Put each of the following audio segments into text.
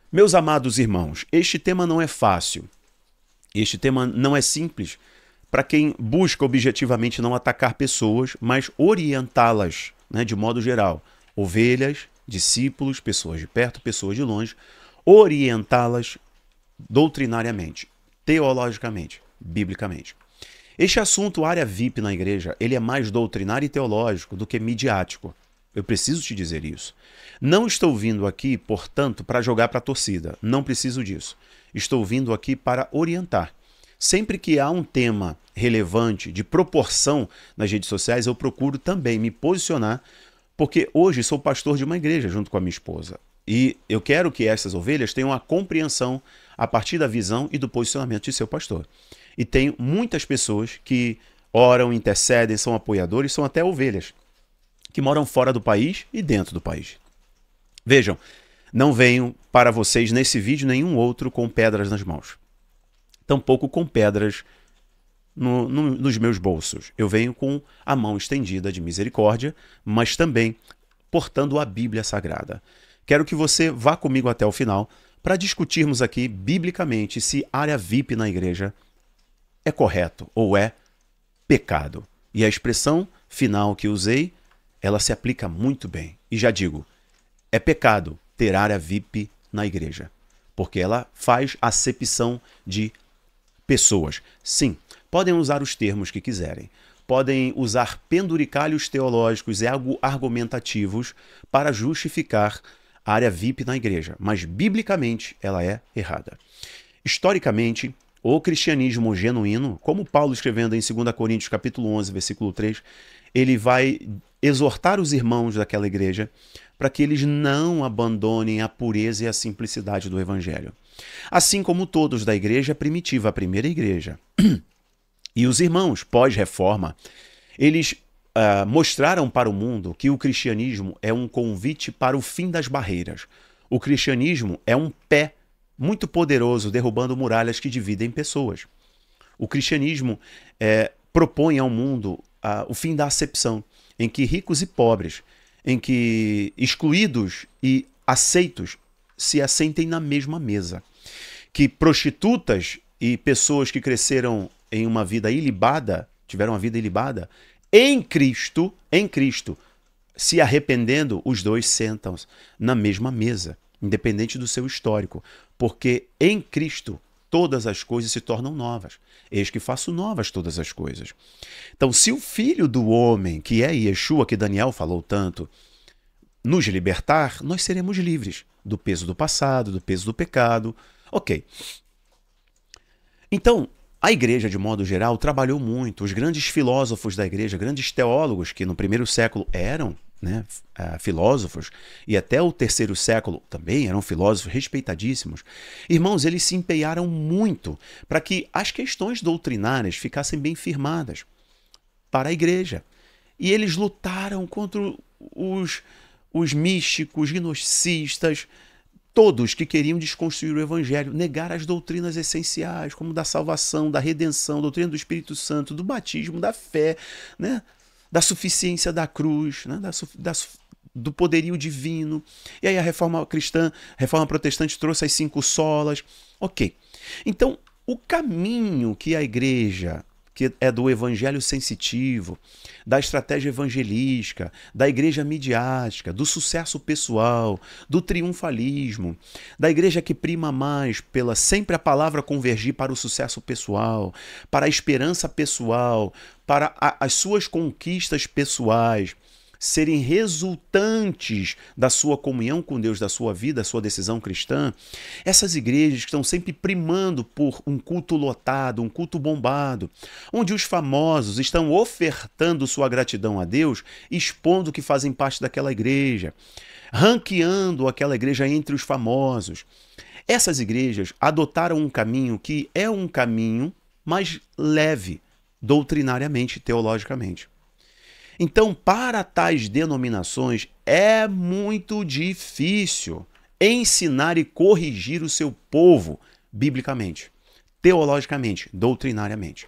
Meus amados irmãos, este tema não é fácil, este tema não é simples para quem busca objetivamente não atacar pessoas, mas orientá-las, né, de modo geral. Ovelhas, discípulos, pessoas de perto, pessoas de longe, orientá-las doutrinariamente, teologicamente, biblicamente. Este assunto, área VIP na igreja, ele é mais doutrinário e teológico do que midiático. Eu preciso te dizer isso. Não estou vindo aqui, portanto, para jogar para a torcida. Não preciso disso. Estou vindo aqui para orientar. Sempre que há um tema relevante, de proporção nas redes sociais, eu procuro também me posicionar, porque hoje sou pastor de uma igreja junto com a minha esposa. E eu quero que essas ovelhas tenham a compreensão a partir da visão e do posicionamento de seu pastor. E tenho muitas pessoas que oram, intercedem, são apoiadores, são até ovelhas, que moram fora do país e dentro do país. Vejam, não venho para vocês nesse vídeo nenhum outro com pedras nas mãos. Tampouco com pedras nos meus bolsos. Eu venho com a mão estendida de misericórdia, mas também portando a Bíblia Sagrada. Quero que você vá comigo até o final para discutirmos aqui, biblicamente, se área VIP na igreja é correto ou é pecado. E a expressão final que usei, ela se aplica muito bem. E já digo, é pecado ter área VIP na igreja, porque ela faz acepção de pessoas. Sim, podem usar os termos que quiserem, podem usar penduricalhos teológicos e argumentativos para justificar a área VIP na igreja, mas biblicamente ela é errada. Historicamente, o cristianismo genuíno, como Paulo escrevendo em 2 Coríntios capítulo 11, versículo 3, ele vai exortar os irmãos daquela igreja para que eles não abandonem a pureza e a simplicidade do evangelho. Assim como todos da igreja primitiva, a primeira igreja. E os irmãos pós-reforma, eles mostraram para o mundo que o cristianismo é um convite para o fim das barreiras. O cristianismo é um pé muito poderoso derrubando muralhas que dividem pessoas. O cristianismo propõe ao mundo o fim da acepção, em que ricos e pobres, em que excluídos e aceitos se assentem na mesma mesa. Que prostitutas e pessoas que cresceram em uma vida ilibada, tiveram uma vida ilibada, em Cristo, se arrependendo, os dois sentam na mesma mesa, independente do seu histórico, porque em Cristo todas as coisas se tornam novas. Eis que faço novas todas as coisas. Então, se o Filho do Homem, que é Yeshua, que Daniel falou tanto, nos libertar, nós seremos livres do peso do passado, do peso do pecado. Ok. Então, a igreja, de modo geral, trabalhou muito. Os grandes filósofos da igreja, grandes teólogos, que no primeiro século eram, né, filósofos, e até o terceiro século também eram filósofos respeitadíssimos. Irmãos, eles se empenharam muito para que as questões doutrinárias ficassem bem firmadas para a igreja. E eles lutaram contra os místicos, gnosticistas, todos que queriam desconstruir o evangelho, negar as doutrinas essenciais, como da salvação, da redenção, doutrina do Espírito Santo, do batismo, da fé, né? Da suficiência da cruz, né? Do poderio divino. E aí a reforma cristã, a reforma protestante trouxe as 5 solas. Ok. Então, o caminho que a igreja, que é do evangelho sensitivo, da estratégia evangelística, da igreja midiática, do sucesso pessoal, do triunfalismo, da igreja que prima mais pela sempre a palavra convergir para o sucesso pessoal, para a esperança pessoal, para as suas conquistas pessoais serem resultantes da sua comunhão com Deus, da sua vida, da sua decisão cristã, essas igrejas que estão sempre primando por um culto lotado, um culto bombado, onde os famosos estão ofertando sua gratidão a Deus, expondo que fazem parte daquela igreja, ranqueando aquela igreja entre os famosos. Essas igrejas adotaram um caminho que é um caminho mais leve, doutrinariamente, teologicamente. Então, para tais denominações, é muito difícil ensinar e corrigir o seu povo biblicamente, teologicamente, doutrinariamente.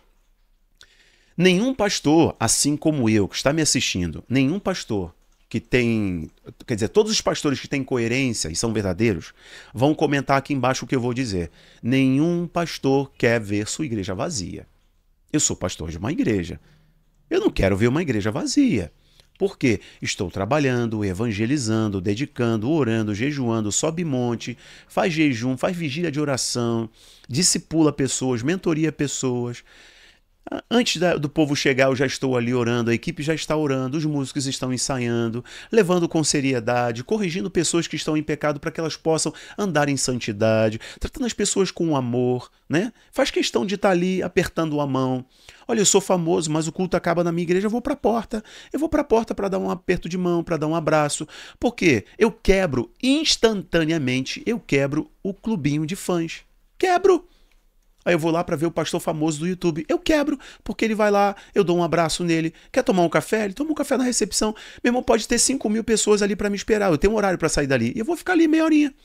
Nenhum pastor, assim como eu, que está me assistindo, nenhum pastor que têm, quer dizer, todos os pastores que têm coerência e são verdadeiros, vão comentar aqui embaixo o que eu vou dizer. Nenhum pastor quer ver sua igreja vazia. Eu sou pastor de uma igreja. Eu não quero ver uma igreja vazia. Por quê? Estou trabalhando, evangelizando, dedicando, orando, jejuando, sobe monte, faz jejum, faz vigília de oração, discipula pessoas, mentoria pessoas. Antes do povo chegar, eu já estou ali orando, a equipe já está orando, os músicos estão ensaiando, levando com seriedade, corrigindo pessoas que estão em pecado para que elas possam andar em santidade, tratando as pessoas com amor, né? Faz questão de estar ali apertando a mão. Olha, eu sou famoso, mas o culto acaba na minha igreja, eu vou para a porta. Eu vou para a porta para dar um aperto de mão, para dar um abraço. Porque eu quebro instantaneamente, eu quebro o clubinho de fãs. Quebro! Aí eu vou lá para ver o pastor famoso do YouTube. Eu quebro, porque ele vai lá, eu dou um abraço nele. Quer tomar um café? Ele toma um café na recepção. Meu irmão, pode ter 5.000 pessoas ali para me esperar. Eu tenho um horário para sair dali. E eu vou ficar ali meia horinha.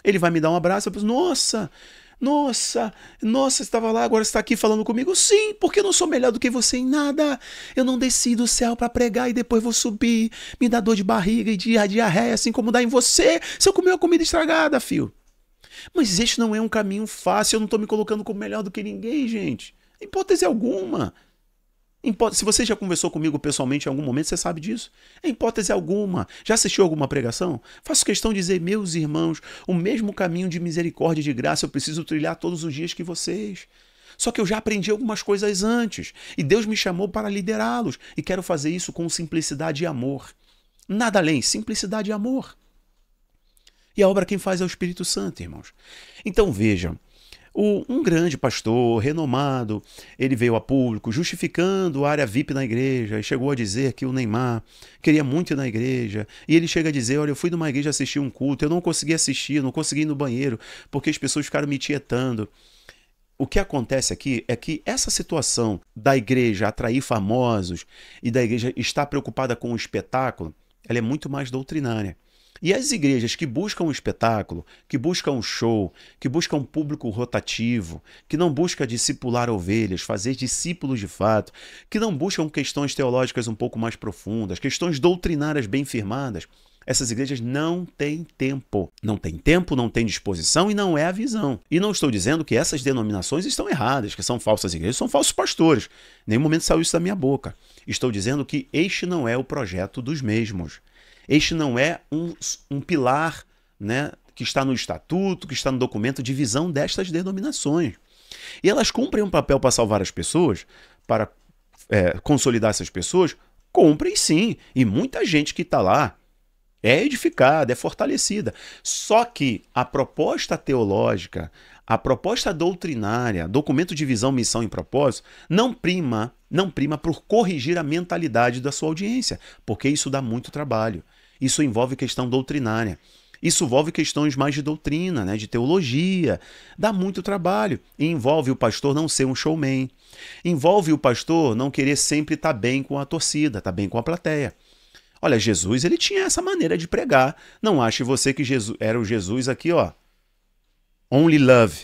Ele vai me dar um abraço. Eu penso, nossa, você estava lá, agora você está aqui falando comigo? Sim, porque eu não sou melhor do que você em nada. Eu não desci do céu para pregar e depois vou subir. Me dá dor de barriga e diarreia, assim como dá em você se eu comer uma comida estragada, filho. Mas este não é um caminho fácil, eu não estou me colocando como melhor do que ninguém, gente. Hipótese alguma. Se você já conversou comigo pessoalmente em algum momento, você sabe disso. Em hipótese alguma. Já assistiu alguma pregação? Faço questão de dizer, meus irmãos, o mesmo caminho de misericórdia e de graça eu preciso trilhar todos os dias que vocês. Só que eu já aprendi algumas coisas antes. E Deus me chamou para liderá-los. E quero fazer isso com simplicidade e amor. Nada além, simplicidade e amor. E a obra quem faz é o Espírito Santo, irmãos. Então vejam, um grande pastor, renomado, ele veio a público justificando a área VIP na igreja e chegou a dizer que o Neymar queria muito ir na igreja. E ele chega a dizer, olha, eu fui numa igreja assistir um culto, eu não consegui assistir, não consegui ir no banheiro, porque as pessoas ficaram me tietando. O que acontece aqui é que essa situação da igreja atrair famosos e da igreja estar preocupada com o espetáculo, ela é muito mais doutrinária. E as igrejas que buscam um espetáculo, que buscam um show, que buscam um público rotativo, que não buscam discipular ovelhas, fazer discípulos de fato, que não buscam questões teológicas um pouco mais profundas, questões doutrinárias bem firmadas, essas igrejas não têm tempo. Não tem tempo, não tem disposição e não é a visão. E não estou dizendo que essas denominações estão erradas, que são falsas igrejas, são falsos pastores. Em nenhum momento saiu isso da minha boca. Estou dizendo que este não é o projeto dos mesmos. Este não é um pilar, né, que está no estatuto, que está no documento de visão destas denominações. E elas cumprem um papel para salvar as pessoas, para consolidar essas pessoas, cumprem sim. E muita gente que está lá é edificada, é fortalecida. Só que a proposta teológica, a proposta doutrinária, documento de visão, missão e propósito, não prima por corrigir a mentalidade da sua audiência, porque isso dá muito trabalho. Isso envolve questão doutrinária. Isso envolve questões mais de doutrina, né, de teologia. Dá muito trabalho. E envolve o pastor não ser um showman. Envolve o pastor não querer sempre estar bem com a torcida, estar bem com a plateia. Olha, Jesus, ele tinha essa maneira de pregar. Não ache você que Jesus era o Jesus aqui, ó. Only love.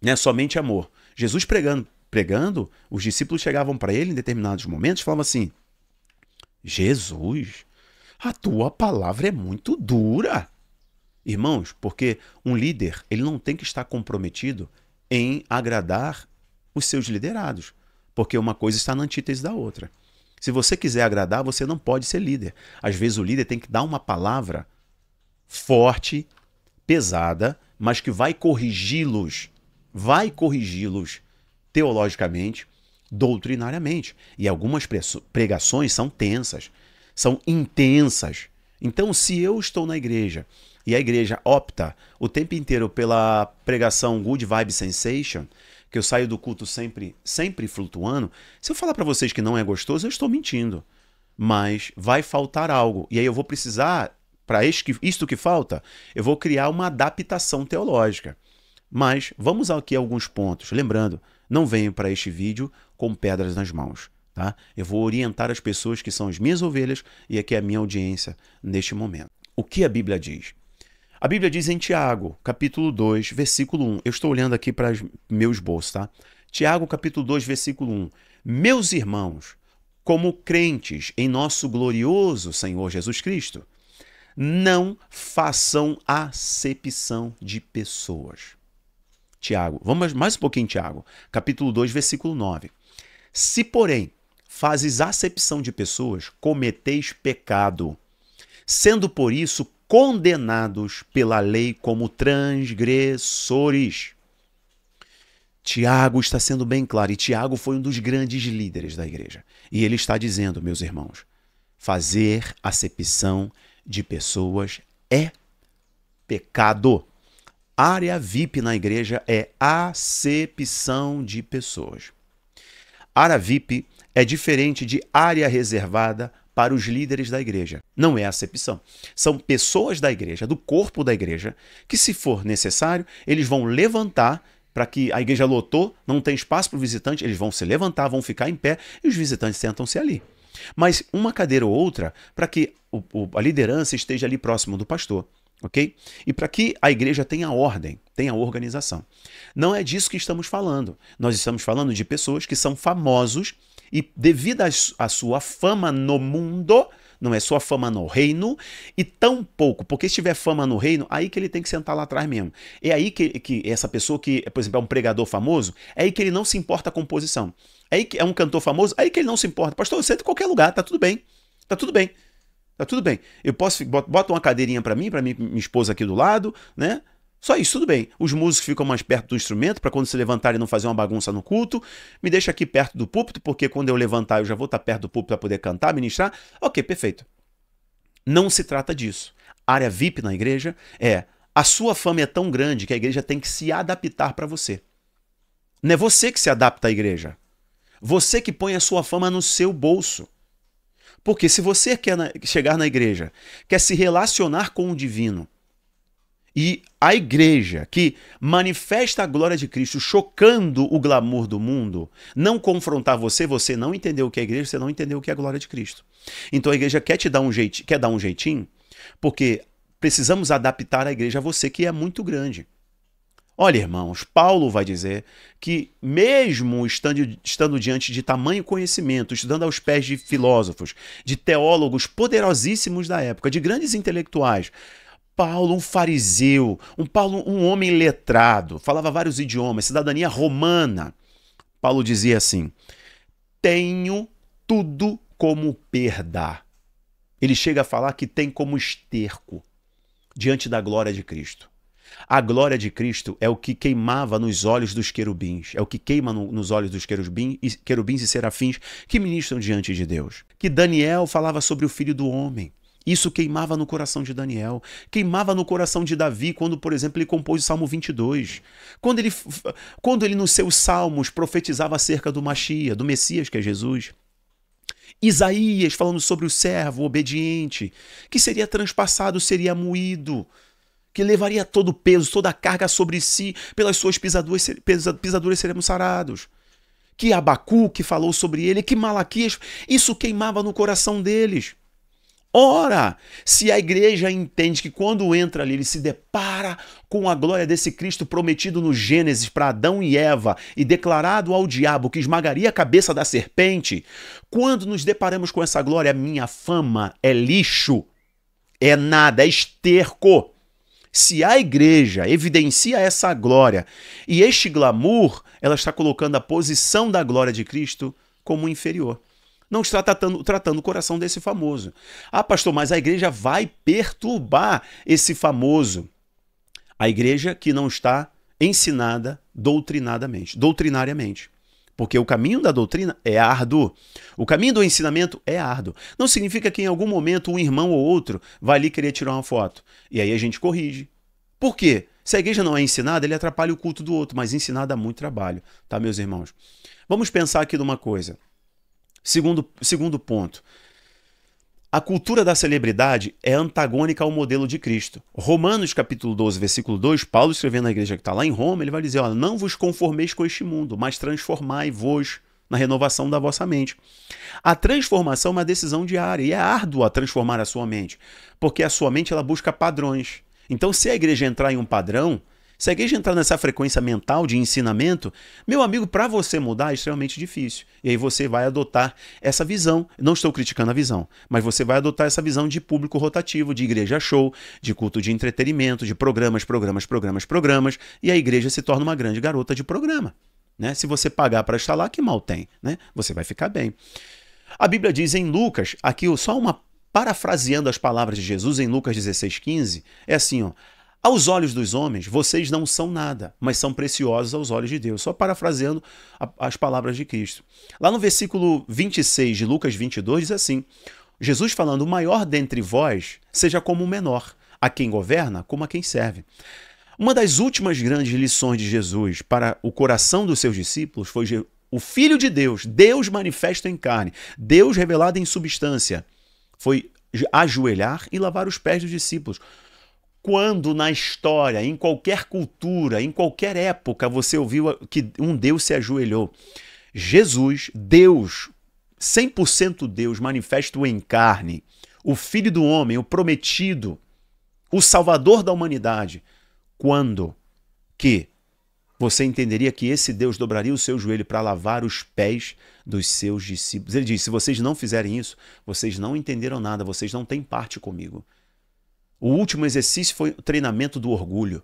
Né? Somente amor. Jesus pregando, os discípulos chegavam para ele em determinados momentos e falavam assim, Jesus, a tua palavra é muito dura. Irmãos, porque um líder, ele não tem que estar comprometido em agradar os seus liderados, porque uma coisa está na antítese da outra. Se você quiser agradar, você não pode ser líder. Às vezes o líder tem que dar uma palavra forte, pesada, mas que vai corrigi-los teologicamente, doutrinariamente. E algumas pregações são tensas, são intensas. Então, se eu estou na igreja e a igreja opta o tempo inteiro pela pregação Good Vibe Sensation, que eu saio do culto sempre flutuando, se eu falar para vocês que não é gostoso, eu estou mentindo. Mas vai faltar algo. E aí eu vou precisar, para isto que falta, eu vou criar uma adaptação teológica. Mas vamos aqui a alguns pontos. Lembrando, não venho para este vídeo com pedras nas mãos. Tá? Eu vou orientar as pessoas que são as minhas ovelhas e aqui é a minha audiência neste momento. O que a Bíblia diz? A Bíblia diz em Tiago, capítulo 2, versículo 1. Eu estou olhando aqui para meus bolsos, tá? Tiago, capítulo 2, versículo 1. Meus irmãos, como crentes em nosso glorioso Senhor Jesus Cristo, não façam acepção de pessoas. Tiago, vamos mais um pouquinho, Tiago, capítulo 2, versículo 9. Se, porém, fazes acepção de pessoas, cometeis pecado, sendo por isso condenados pela lei como transgressores. Tiago está sendo bem claro, e Tiago foi um dos grandes líderes da igreja. E ele está dizendo, meus irmãos, fazer acepção de pessoas é pecado. Área VIP na igreja é acepção de pessoas. Área VIP é diferente de área reservada para os líderes da igreja. Não é acepção. São pessoas da igreja, do corpo da igreja, que, se for necessário, eles vão levantar para que a igreja lotou, não tem espaço para o visitante, eles vão se levantar, vão ficar em pé e os visitantes sentam-se ali. Mas uma cadeira ou outra para que a liderança esteja ali próximo do pastor, ok? E para que a igreja tenha ordem, tenha organização. Não é disso que estamos falando. Nós estamos falando de pessoas que são famosos e, devido à sua fama no mundo, não é sua fama no reino, e tão pouco, porque se tiver fama no reino, aí que ele tem que sentar lá atrás mesmo. É aí que essa pessoa que, por exemplo, é um pregador famoso, é aí que ele não se importa com posição. É aí que é um cantor famoso, é aí que ele não se importa. Pastor, eu sento em qualquer lugar, tá tudo bem. Tá tudo bem. Tá tudo bem. Eu posso, bota uma cadeirinha para mim, minha esposa aqui do lado, né? Só isso, tudo bem. Os músicos ficam mais perto do instrumento para quando se levantarem não fazer uma bagunça no culto. Me deixa aqui perto do púlpito, porque quando eu levantar eu já vou estar perto do púlpito para poder cantar, ministrar. Ok, perfeito. Não se trata disso. Área VIP na igreja é a sua fama é tão grande que a igreja tem que se adaptar para você. Não é você que se adapta à igreja. Você que põe a sua fama no seu bolso. Porque se você quer chegar na igreja, quer se relacionar com o divino, e a igreja que manifesta a glória de Cristo, chocando o glamour do mundo, não confrontar você, você não entendeu o que é a igreja, você não entendeu o que é a glória de Cristo. Então a igreja quer dar um jeitinho, porque precisamos adaptar a igreja a você, que é muito grande. Olha, irmãos, Paulo vai dizer que mesmo estando diante de tamanho conhecimento, estudando aos pés de filósofos, de teólogos poderosíssimos da época, de grandes intelectuais, Paulo, um fariseu, um homem letrado, falava vários idiomas, cidadania romana. Paulo dizia assim: tenho tudo como perda. Ele chega a falar que tem como esterco diante da glória de Cristo. A glória de Cristo é o que queimava nos olhos dos querubins, é o que queima nos olhos dos querubins e serafins que ministram diante de Deus. Que Daniel falava sobre o Filho do Homem. Isso queimava no coração de Daniel, queimava no coração de Davi, quando, por exemplo, ele compôs o Salmo 22. Quando ele nos seus salmos profetizava acerca do Mashiach, do Messias, que é Jesus. Isaías falando sobre o servo obediente, que seria transpassado, seria moído, que levaria todo o peso, toda a carga sobre si, pelas suas pisaduras seremos sarados. Que Abacuque falou sobre ele, que Malaquias, isso queimava no coração deles. Ora, se a igreja entende que quando entra ali, ele se depara com a glória desse Cristo prometido no Gênesis para Adão e Eva e declarado ao diabo que esmagaria a cabeça da serpente, quando nos deparamos com essa glória, minha fama é lixo, é nada, é esterco. Se a igreja evidencia essa glória e este glamour, ela está colocando a posição da glória de Cristo como inferior. Não está tratando o coração desse famoso. Ah, pastor, mas a igreja vai perturbar esse famoso. A igreja que não está ensinada doutrinariamente. Porque o caminho da doutrina é árduo. O caminho do ensinamento é árduo. Não significa que em algum momento um irmão ou outro vai ali querer tirar uma foto. E aí a gente corrige. Por quê? Se a igreja não é ensinada, ele atrapalha o culto do outro. Mas ensinar dá muito trabalho, tá, meus irmãos? Vamos pensar aqui numa coisa. Segundo ponto. A cultura da celebridade é antagônica ao modelo de Cristo. Romanos capítulo 12, versículo 2, Paulo escrevendo na igreja que está lá em Roma, ele vai dizer, ó, não vos conformeis com este mundo, mas transformai-vos na renovação da vossa mente. A transformação é uma decisão diária e é árdua transformar a sua mente, porque a sua mente ela busca padrões. Então, se a igreja entrar em um padrão, Se a igreja entrar nessa frequência mental de ensinamento, meu amigo, para você mudar é extremamente difícil. E aí você vai adotar essa visão, não estou criticando a visão, mas você vai adotar essa visão de público rotativo, de igreja show, de culto de entretenimento, de programas, e a igreja se torna uma grande garota de programa. Né? Se você pagar para estar lá, que mal tem, né? Você vai ficar bem. A Bíblia diz em Lucas, aqui só uma parafraseando as palavras de Jesus em Lucas 16,15, é assim, ó: aos olhos dos homens, vocês não são nada, mas são preciosos aos olhos de Deus. Só parafraseando as palavras de Cristo. Lá no versículo 26 de Lucas 22 diz assim, Jesus falando, o maior dentre vós seja como o menor, a quem governa como a quem serve. Uma das últimas grandes lições de Jesus para o coração dos seus discípulos foi o Filho de Deus, Deus manifesto em carne, Deus revelado em substância, foi ajoelhar e lavar os pés dos discípulos. Quando na história, em qualquer cultura, em qualquer época, você ouviu que um Deus se ajoelhou? Jesus, Deus, 100% Deus, manifesto em carne, o Filho do Homem, o prometido, o Salvador da humanidade. Quando que você entenderia que esse Deus dobraria o seu joelho para lavar os pés dos seus discípulos? Ele diz, se vocês não fizerem isso, vocês não entenderam nada, vocês não têm parte comigo. O último exercício foi o treinamento do orgulho.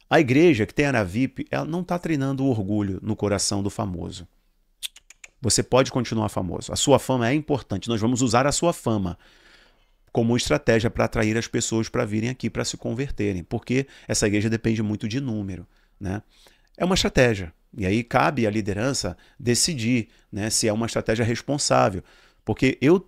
A igreja que tem área VIP, ela não está treinando o orgulho no coração do famoso. Você pode continuar famoso. A sua fama é importante. Nós vamos usar a sua fama como estratégia para atrair as pessoas para virem aqui, para se converterem. Porque essa igreja depende muito de número, né? É uma estratégia. E aí cabe à liderança decidir, né, se é uma estratégia responsável. Porque eu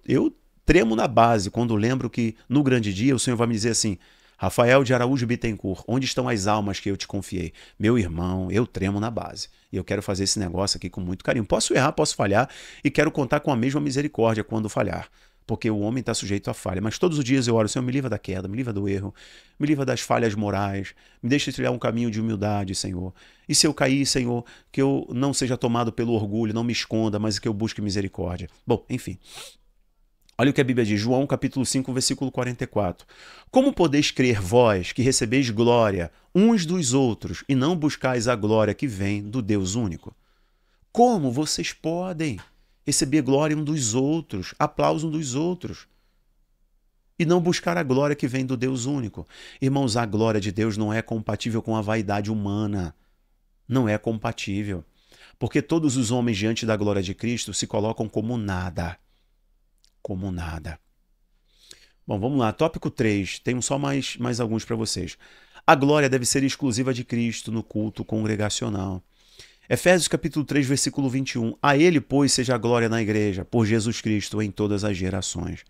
tremo na base quando lembro que no grande dia o Senhor vai me dizer assim, Rafael de Araújo Bittencourt, onde estão as almas que eu te confiei? Meu irmão, eu tremo na base. E eu quero fazer esse negócio aqui com muito carinho. Posso errar, posso falhar e quero contar com a mesma misericórdia quando falhar. Porque o homem está sujeito à falha. Mas todos os dias eu oro, Senhor, me livra da queda, me livra do erro, me livra das falhas morais, me deixe trilhar um caminho de humildade, Senhor. E se eu cair, Senhor, que eu não seja tomado pelo orgulho, não me esconda, mas que eu busque misericórdia. Bom, enfim. Olha o que a Bíblia diz, João capítulo 5, versículo 44. Como podeis crer vós que recebeis glória uns dos outros e não buscais a glória que vem do Deus único? Como vocês podem receber glória um dos outros, aplauso um dos outros, e não buscar a glória que vem do Deus único? Irmãos, a glória de Deus não é compatível com a vaidade humana. Não é compatível. Porque todos os homens diante da glória de Cristo se colocam como nada. Como nada. Bom, vamos lá. Tópico 3. Tenho só mais alguns para vocês. A glória deve ser exclusiva de Cristo no culto congregacional. Efésios capítulo 3, versículo 21. A ele, pois, seja a glória na igreja, por Jesus Cristo, em todas as gerações.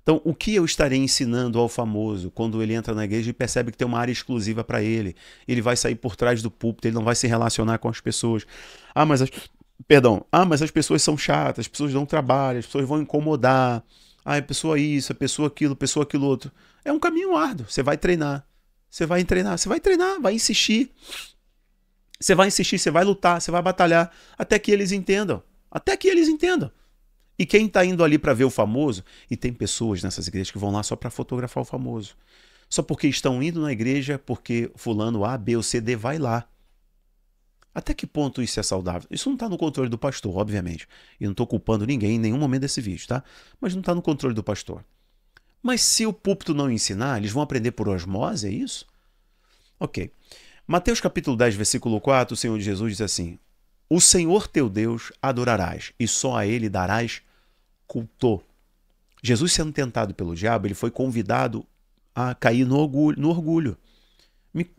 Então, o que eu estarei ensinando ao famoso quando ele entra na igreja e percebe que tem uma área exclusiva para ele? Ele vai sair por trás do púlpito, ele não vai se relacionar com as pessoas. Mas as pessoas são chatas, as pessoas dão trabalho, as pessoas vão incomodar. É pessoa isso, é pessoa aquilo outro. É um caminho árduo. Você vai treinar, vai insistir. Você vai insistir, você vai lutar, você vai batalhar, até que eles entendam. E quem está indo ali para ver o famoso, e tem pessoas nessas igrejas que vão lá só para fotografar o famoso. Só porque estão indo na igreja, porque fulano A, B ou C, D vai lá. Até que ponto isso é saudável? Isso não está no controle do pastor, obviamente. E não estou culpando ninguém em nenhum momento desse vídeo, tá? Mas não está no controle do pastor. Mas se o púlpito não ensinar, eles vão aprender por osmose, é isso? Ok. Mateus capítulo 10, versículo 4, o Senhor Jesus diz assim, o Senhor teu Deus adorarás, e só a ele darás culto. Jesus sendo tentado pelo diabo, ele foi convidado a cair no orgulho.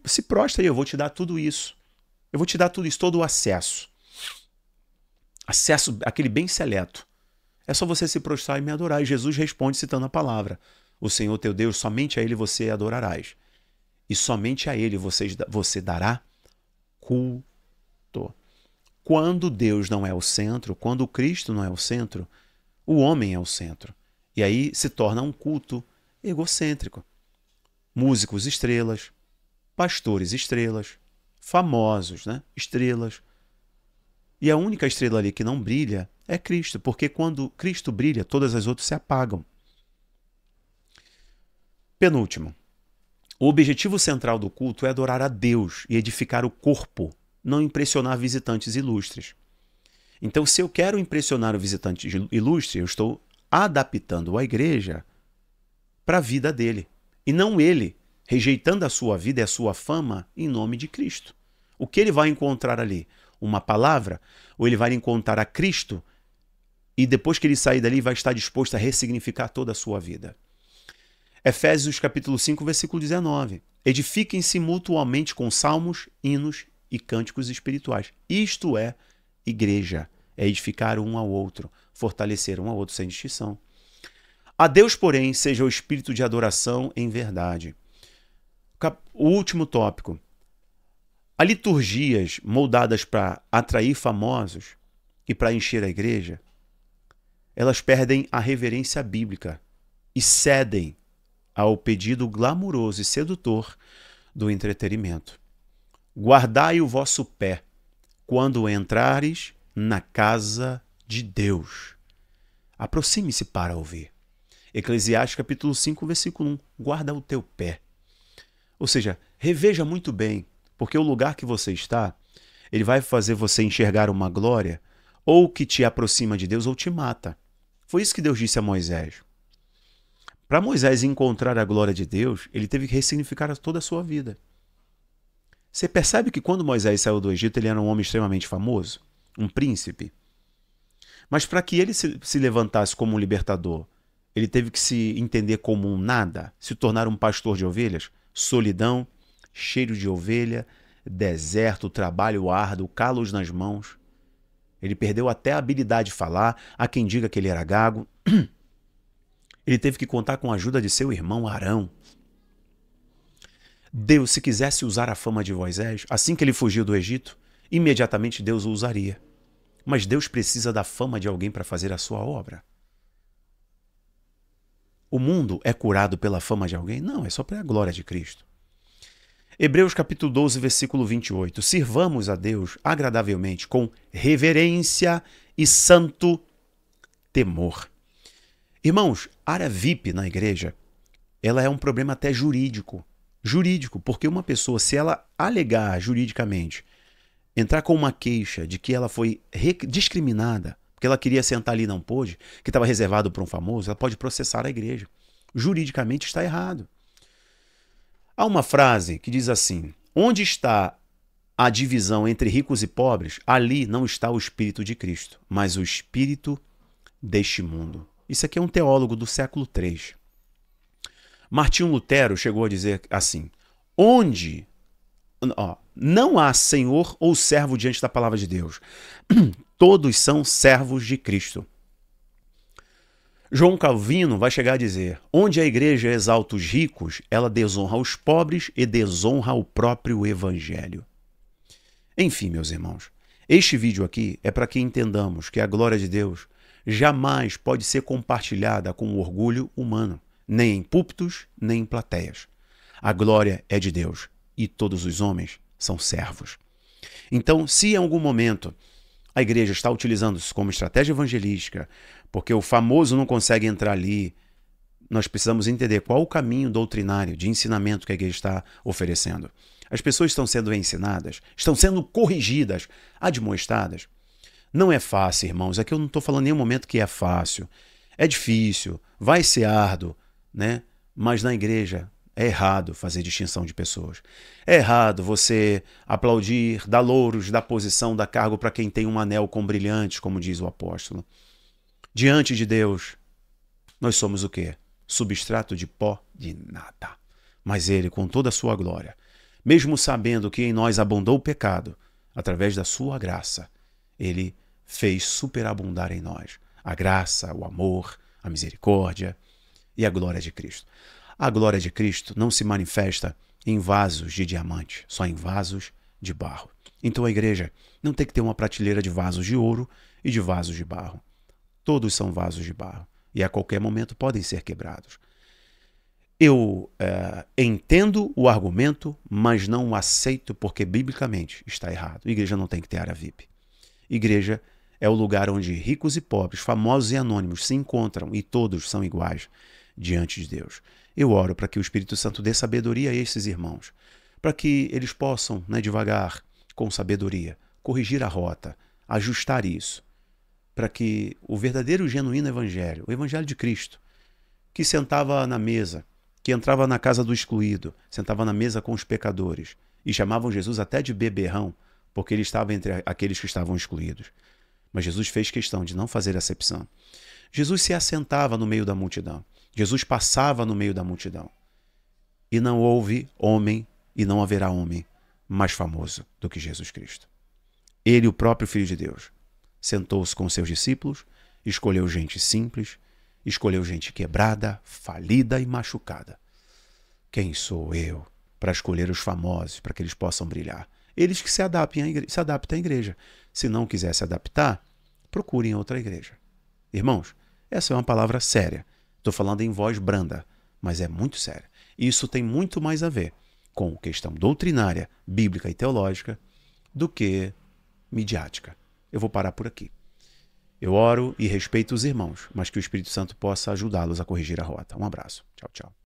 Se prostra aí, eu vou te dar tudo isso. Eu vou te dar tudo isso, todo o acesso. Acesso, aquele bem seleto. É só você se prostrar e me adorar. E Jesus responde citando a palavra. O Senhor teu Deus, somente a ele você adorarás. E somente a ele você dará culto. Quando Deus não é o centro, quando Cristo não é o centro, o homem é o centro. E aí se torna um culto egocêntrico. Músicos estrelas, pastores estrelas, famosos, né? Estrelas. E a única estrela ali que não brilha é Cristo, porque quando Cristo brilha, todas as outras se apagam. Penúltimo. O objetivo central do culto é adorar a Deus e edificar o corpo, não impressionar visitantes ilustres. Então, se eu quero impressionar o visitante ilustre, eu estou adaptando a igreja para a vida dele. E não ele, rejeitando a sua vida e a sua fama em nome de Cristo. O que ele vai encontrar ali? Uma palavra? Ou ele vai encontrar a Cristo e depois que ele sair dali vai estar disposto a ressignificar toda a sua vida? Efésios capítulo 5, versículo 19. Edifiquem-se mutuamente com salmos, hinos e cânticos espirituais. Isto é igreja, é edificar um ao outro, fortalecer um ao outro sem distinção. A Deus, porém, seja o espírito de adoração em verdade. O último tópico. As liturgias moldadas para atrair famosos e para encher a igreja, elas perdem a reverência bíblica e cedem ao pedido glamuroso e sedutor do entretenimento. Guardai o vosso pé quando entrares na casa de Deus. Aproxime-se para ouvir. Eclesiastes capítulo 5, versículo 1. Guarda o teu pé. Ou seja, reveja muito bem, porque o lugar que você está, ele vai fazer você enxergar uma glória, ou que te aproxima de Deus, ou te mata. Foi isso que Deus disse a Moisés. Para Moisés encontrar a glória de Deus, ele teve que ressignificar toda a sua vida. Você percebe que quando Moisés saiu do Egito, ele era um homem extremamente famoso, um príncipe. Mas para que ele se levantasse como um libertador, ele teve que se entender como um nada, se tornar um pastor de ovelhas, solidão, cheiro de ovelha, deserto, trabalho árduo, calos nas mãos. Ele perdeu até a habilidade de falar, há quem diga que ele era gago. Ele teve que contar com a ajuda de seu irmão Arão. Deus, se quisesse usar a fama de Moisés, assim que ele fugiu do Egito, imediatamente Deus o usaria. Mas Deus precisa da fama de alguém para fazer a sua obra. O mundo é curado pela fama de alguém? Não, é só pela glória de Cristo. Hebreus capítulo 12, versículo 28. Sirvamos a Deus agradavelmente com reverência e santo temor. Irmãos, área VIP na igreja, ela é um problema até jurídico. Jurídico, porque uma pessoa, se ela alegar juridicamente, entrar com uma queixa de que ela foi discriminada, porque ela queria sentar ali e não pôde, que estava reservado para um famoso, ela pode processar a igreja. Juridicamente está errado. Há uma frase que diz assim: onde está a divisão entre ricos e pobres, ali não está o Espírito de Cristo, mas o Espírito deste mundo. Isso aqui é um teólogo do século III. Martinho Lutero chegou a dizer assim: onde não há senhor ou servo diante da palavra de Deus, todos são servos de Cristo. João Calvino vai chegar a dizer: onde a igreja exalta os ricos, ela desonra os pobres e desonra o próprio evangelho. Enfim, meus irmãos, este vídeo aqui é para que entendamos que a glória de Deus jamais pode ser compartilhada com o orgulho humano, nem em púlpitos, nem em plateias. A glória é de Deus e todos os homens são servos. Então, se em algum momento a igreja está utilizando isso como estratégia evangelística, porque o famoso não consegue entrar ali, nós precisamos entender qual o caminho doutrinário de ensinamento que a igreja está oferecendo. As pessoas estão sendo ensinadas, estão sendo corrigidas, admoestadas. Não é fácil, irmãos. Aqui eu não estou falando em nenhum momento que é fácil. É difícil, vai ser árduo, né? Mas na igreja é errado fazer distinção de pessoas. É errado você aplaudir, dar louros, dar posição, dar cargo para quem tem um anel com brilhantes, como diz o apóstolo. Diante de Deus, nós somos o quê? Substrato de pó de nada. Mas Ele, com toda a sua glória, mesmo sabendo que em nós abundou o pecado, através da sua graça, Ele fez superabundar em nós a graça, o amor, a misericórdia e a glória de Cristo. A glória de Cristo não se manifesta em vasos de diamante, só em vasos de barro. Então a igreja não tem que ter uma prateleira de vasos de ouro e de vasos de barro. Todos são vasos de barro e a qualquer momento podem ser quebrados. Eu entendo o argumento, mas não o aceito porque biblicamente está errado. A igreja não tem que ter área VIP. Igreja é o lugar onde ricos e pobres, famosos e anônimos se encontram e todos são iguais diante de Deus. Eu oro para que o Espírito Santo dê sabedoria a esses irmãos, para que eles possam, devagar, com sabedoria, corrigir a rota, ajustar isso, para que o verdadeiro e genuíno evangelho, o evangelho de Cristo, que sentava na mesa, que entrava na casa do excluído, sentava na mesa com os pecadores, e chamavam Jesus até de beberrão, porque ele estava entre aqueles que estavam excluídos. Mas Jesus fez questão de não fazer acepção. Jesus se assentava no meio da multidão. Jesus passava no meio da multidão. E não houve homem, e não haverá homem, mais famoso do que Jesus Cristo. Ele, o próprio Filho de Deus, sentou-se com seus discípulos, escolheu gente simples, escolheu gente quebrada, falida e machucada. Quem sou eu para escolher os famosos, para que eles possam brilhar? Eles que se adaptem à igreja. Se não quiser se adaptar, procurem outra igreja. Irmãos, essa é uma palavra séria. Estou falando em voz branda, mas é muito séria. Isso tem muito mais a ver com questão doutrinária, bíblica e teológica do que midiática. Eu vou parar por aqui. Eu oro e respeito os irmãos, mas que o Espírito Santo possa ajudá-los a corrigir a rota. Um abraço. Tchau, tchau.